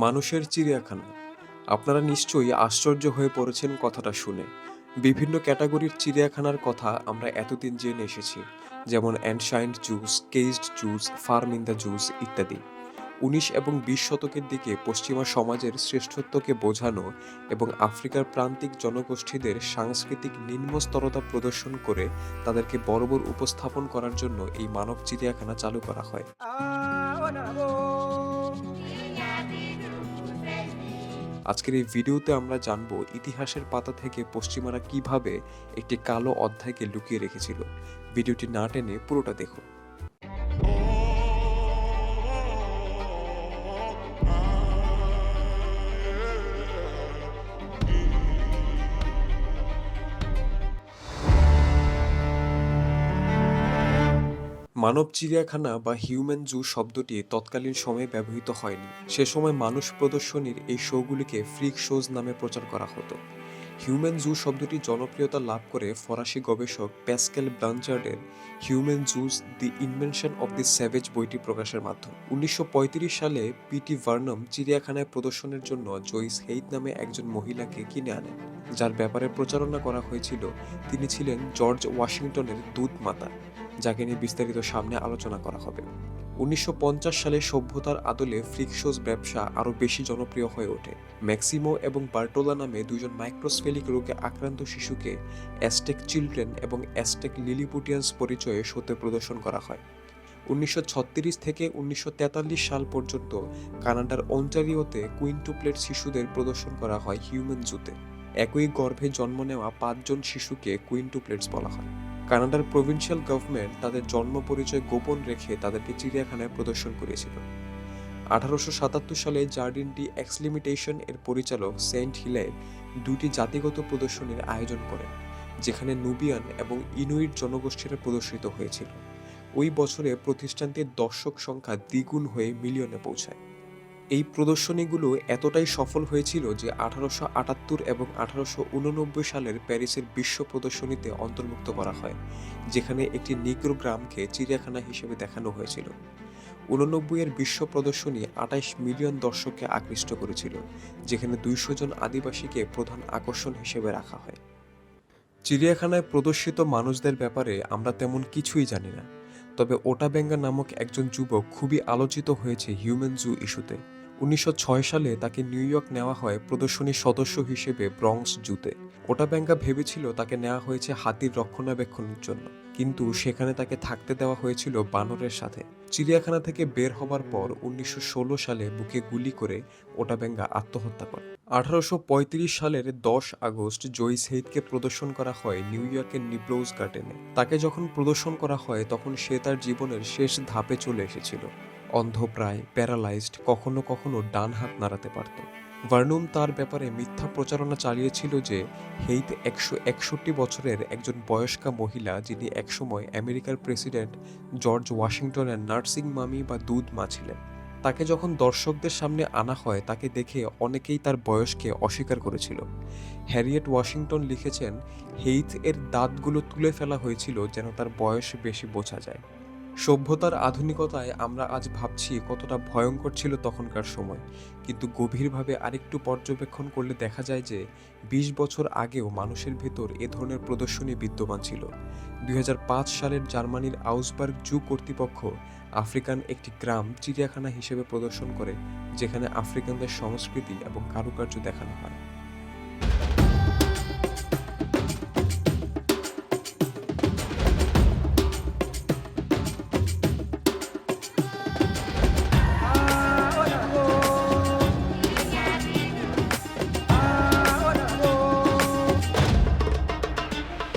মানুষের চিড়িয়াখানা। আপনারা নিশ্চয়ই আশ্চর্য হয়ে পড়েছেন কথাটা শুনে। বিভিন্ন ক্যাটাগরির চিড়িয়াখানার কথা আমরা এতদিন জেনে এসেছি, যেমন ancient zoos, caged zoos, farm in the zoos ইত্যাদি। ১৯ এবং ২০ শতকের দিকে পশ্চিমা সমাজের শ্রেষ্ঠত্বকে বোঝানো এবং আফ্রিকার প্রান্তিক জনগোষ্ঠীদের সাংস্কৃতিক নিম্নস্তরতা প্রদর্শন করে তাদেরকে বর্বর উপস্থাপন করার জন্য এই মানব চিড়িয়াখানা চালু করা হয়। আজকের এই ভিডিওতে আমরা জানব ইতিহাসের পাতা থেকে পশ্চিমারা কিভাবে একটি কালো অধ্যায়কে লুকিয়ে রেখেছিল। ভিডিওটি না টেনে পুরোটা দেখুন। মানব চিড়িয়াখানা বা হিউম্যান জু শব্দটি তৎকালীন সময়ে ব্যবহৃত হয়নি। সে সময় মানুষ প্রদর্শনীর এই শোগুলিকে ফ্রিক শোজ নামে প্রচার করা হতো। হিউম্যান জু শব্দটি জনপ্রিয়তা লাভ করে ফরাসি গবেষক প্যাসকেল ব্লাঞ্চার্ডের human zoos the invention of the savage বইটি প্রকাশের মাধ্যমে ১৯৩৫ সালে পিটি ভার্নম চিড়িয়াখানায় প্রদর্শনের জন্য জয়িস হেইথ নামে একজন মহিলাকে কিনে আনেন, যার ব্যাপারে প্রচারণা করা হয়েছিল তিনি ছিলেন জর্জ ওয়াশিংটনের দুধ মাতা, যাকে নিয়ে বিস্তারিত সামনে আলোচনা করা হবে। ১৯৫০ সালে সভ্যতার আদলে ফ্রিকশোজ ব্যবসা আরও বেশি জনপ্রিয় হয়ে ওঠে। ম্যাক্সিমো এবং বার্টোলা নামে দুজন মাইক্রোস্ফেলিক রোগে আক্রান্ত শিশুকে অ্যাজটেক চিলড্রেন এবং অ্যাজটেক লিলিপুটিয়ান্স পরিচয়ে শোতে প্রদর্শন করা হয়। ১৯৩৬ থেকে ১৯৪৩ সাল পর্যন্ত কানাডার অন্টারিওতে কুইন্টুপ্লেট শিশুদের প্রদর্শন করা হয় হিউম্যান জুতে। একই গর্ভে জন্ম নেওয়া ৫ জন শিশুকে কুইন্টুপ্লেটস বলা হয়। কানাডার প্রভিন্সিয়াল গভর্নমেন্ট তাদের জন্ম পরিচয় গোপন রেখে তাদেরকে চিড়িয়াখানায় প্রদর্শন করেছিল। ১৮৭৭ সালে জার্ডিন ডি এক্সলিমিটেশন এর পরিচালক সেন্ট হিলার দুটি জাতিগত প্রদর্শনীর আয়োজন করেন, যেখানে নুবিয়ান এবং ইনুইট জনগোষ্ঠীরা প্রদর্শিত হয়েছিল। ওই বছরে প্রতিষ্ঠানটির দর্শক সংখ্যা দ্বিগুণ হয়ে মিলিয়নে পৌঁছায়। এই প্রদর্শনীগুলো এতটাই সফল হয়েছিল যে ১৮৭৮ এবং ১৮৮৯ সালের প্যারিসের বিশ্ব প্রদর্শনীতে অন্তর্ভুক্ত করা হয়, যেখানে একটি নিগ্রো গ্রামকে চিড়িয়াখানা হিসেবে দেখানো হয়েছিল। ৮৯ এর বিশ্ব প্রদর্শনী ২৮ মিলিয়ন দর্শককে আকৃষ্ট করেছিল, যেখানে ২০০ জন আদিবাসীকে প্রধান আকর্ষণ হিসেবে রাখা হয়। চিড়িয়াখানায় প্রদর্শিত মানুষদের ব্যাপারে আমরা তেমন কিছুই জানি না, তবে ওটাবেঙ্গা নামক একজন যুবক খুবই আলোচিত হয়েছে হিউম্যান জু ইস্যুতে। ১৯০৬ সালে তাকে নিউ ইয়র্ক নেওয়া হয় প্রদর্শনীর সদস্য হিসেবে ব্রঙ্কস জুতে। ওটাবেঙ্গা ভেবেছিল তাকে নেওয়া হয়েছে হাতির রক্ষণাবেক্ষণের জন্য, কিন্তু সেখানে তাকে থাকতে দেওয়া হয়েছিল বানরের সাথে। চিড়িয়াখানা থেকে বের হবার পর ১৯১৬ সালে বুকে গুলি করে ওটাবেঙ্গা আত্মহত্যা করে। ১৮৩৫ সালের ১০ আগস্ট জয়িস হেইথকে প্রদর্শন করা হয় নিউ ইয়র্কের নিব্লোজ গার্ডেনে। তাকে যখন প্রদর্শন করা হয় তখন সে তার জীবনের শেষ ধাপে চলে এসেছিল, অন্ধপ্রায়, প্যারালাইজড, কখনো কখনো ডান হাত নাড়াতে পারত। ভার্নুম তার ব্যাপারে মিথ্যা প্রচারণা চালিয়েছিল যে হেইথ ১৬১ বছরের একজন বয়স্কা মহিলা, যিনি একসময় আমেরিকার প্রেসিডেন্ট জর্জ ওয়াশিংটনের নার্সিং মামি বা দুধ মা ছিলেন। তাকে যখন দর্শকদের সামনে আনা হয় তাকে দেখে অনেকেই তার বয়সকে অস্বীকার করেছিল। হ্যারিয়েট ওয়াশিংটন লিখেছেন, হেইথ এর দাঁতগুলো তুলে ফেলা হয়েছিল যেন তার বয়স বেশি বোঝা যায়। সভ্যতার আধুনিকতায় আমরা আজ ভাবছি কতটা ভয়ঙ্কর ছিল তখনকার সময়, কিন্তু গভীরভাবে আরেকটু পর্যবেক্ষণ করলে দেখা যায় যে ২০ বছর আগেও মানুষের ভেতর এ ধরনের প্রদর্শনী বিদ্যমান ছিল। ২০০৫ সালের জার্মানির আউসবার্গ জু কর্তৃপক্ষ আফ্রিকান একটি গ্রাম চিড়িয়াখানা হিসেবে প্রদর্শন করে, যেখানে আফ্রিকানদের সংস্কৃতি এবং কারুকার্য দেখানো হয়।